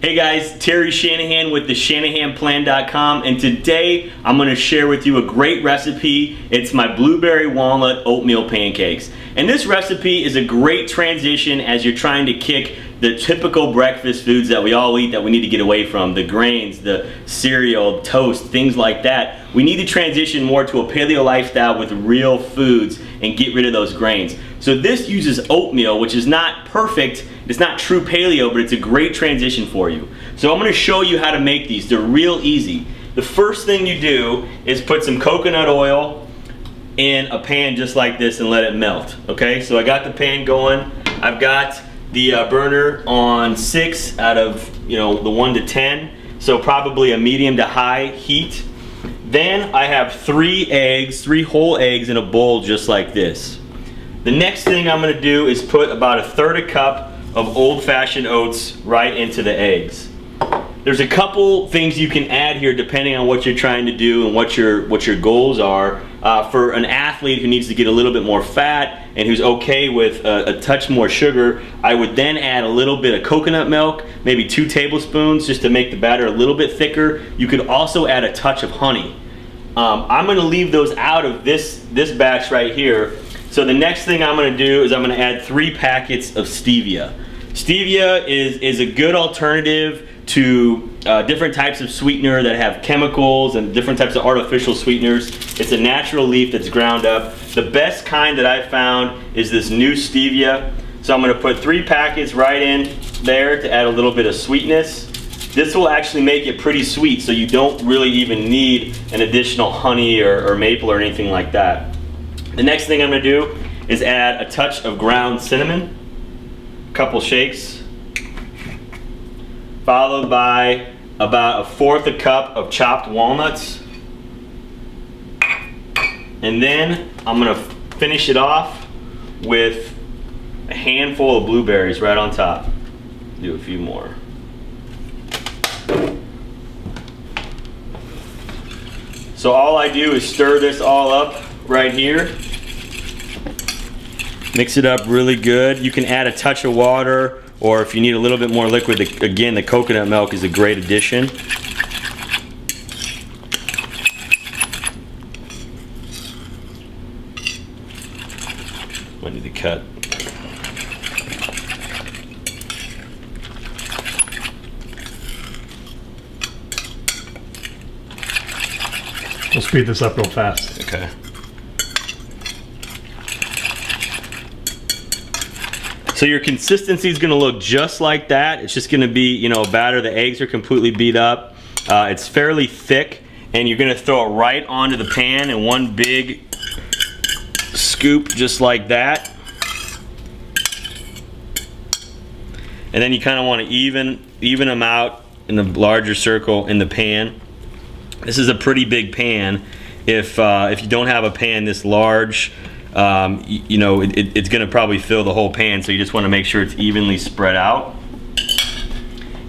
Hey guys, Terry Shanahan with theshanahanplan.com, and today I'm going to share with you a great recipe. It's my blueberry walnut oatmeal pancakes. And this recipe is a great transition as you're trying to kick the typical breakfast foods that we all eat that we need to get away from. The grains, the cereal, toast, things like that. We need to transition more to a paleo lifestyle with real foods and get rid of those grains. So this uses oatmeal, which is not perfect. It's not true paleo, but it's a great transition for you. So I'm going to show you how to make these. They're real easy. The first thing you do is put some coconut oil in a pan just like this and let it melt. Okay, so I got the pan going. I've got the burner on 6 out of the 1 to 10, so probably a medium to high heat. Then I have 3 whole eggs in a bowl just like this. The next thing I'm going to do is put about 1/3 cup of old-fashioned oats right into the eggs. There's a couple things you can add here depending on what you're trying to do and what your goals are. For an athlete who needs to get a little bit more fat and who's okay with a touch more sugar, I would then add a little bit of coconut milk, maybe 2 tablespoons, just to make the batter a little bit thicker. You could also add a touch of honey. I'm going to leave those out of this batch right here. So the next thing I'm going to do is I'm going to add 3 packets of stevia. Stevia is a good alternative to different types of sweetener that have chemicals and different types of artificial sweeteners. It's a natural leaf that's ground up. The best kind that I found is this new stevia. So I'm going to put 3 packets right in there to add a little bit of sweetness. This will actually make it pretty sweet, so you don't really even need an additional honey or maple or anything like that. The next thing I'm going to do is add a touch of ground cinnamon, a couple shakes, followed by about 1/4 cup of chopped walnuts. And then I'm going to finish it off with a handful of blueberries right on top. Do a few more. So all I do is stir this all up right here. Mix it up really good. You can add a touch of water, or if you need a little bit more liquid, again, the coconut milk is a great addition. I need to cut. We'll speed this up real fast. Okay. So your consistency is going to look just like that. It's just going to be, a batter. The eggs are completely beat up. It's fairly thick, and you're going to throw it right onto the pan in one big scoop, just like that. And then you kind of want to even them out in the larger circle in the pan. This is a pretty big pan. If you don't have a pan this large, it's going to probably fill the whole pan, so you just want to make sure it's evenly spread out.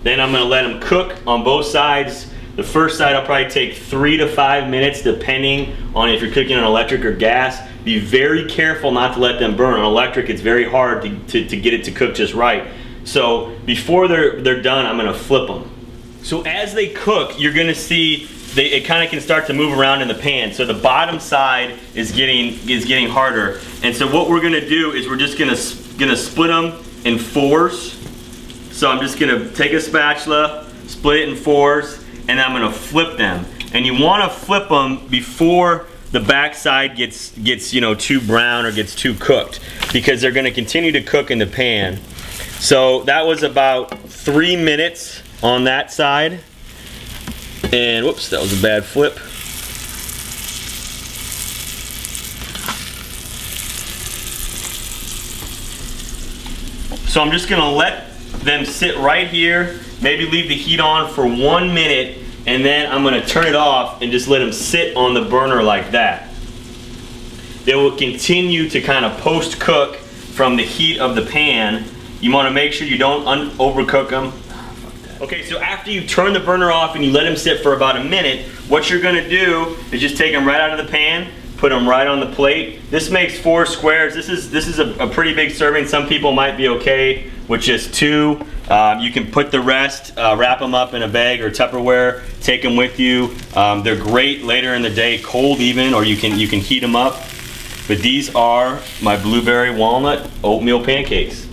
Then I'm going to let them cook on both sides. The first side I'll probably take 3 to 5 minutes depending on if you're cooking on electric or gas. Be very careful not to let them burn. On electric, it's very hard to get it to cook just right. So before they're done, I'm going to flip them. So as they cook, you're going to see it kind of can start to move around in the pan. So the bottom side is getting harder. And so what we're going to do is we're just going to split them in 4s. So I'm just going to take a spatula, split it in 4s, and I'm going to flip them. And you want to flip them before the back side gets too brown or gets too cooked, because they're going to continue to cook in the pan. So that was about 3 minutes on that side. And whoops, that was a bad flip. So I'm just gonna let them sit right here, maybe leave the heat on for 1 minute, and then I'm gonna turn it off and just let them sit on the burner like that. They will continue to kind of post-cook from the heat of the pan. You wanna make sure you don't overcook them. Okay, so after you turn the burner off and you let them sit for about a minute, what you're gonna do is just take them right out of the pan, put them right on the plate. This makes 4 squares. This is a pretty big serving. Some people might be okay with just 2. You can put the rest, wrap them up in a bag or Tupperware, take them with you. They're great later in the day, cold even, or you can heat them up. But these are my blueberry walnut oatmeal pancakes.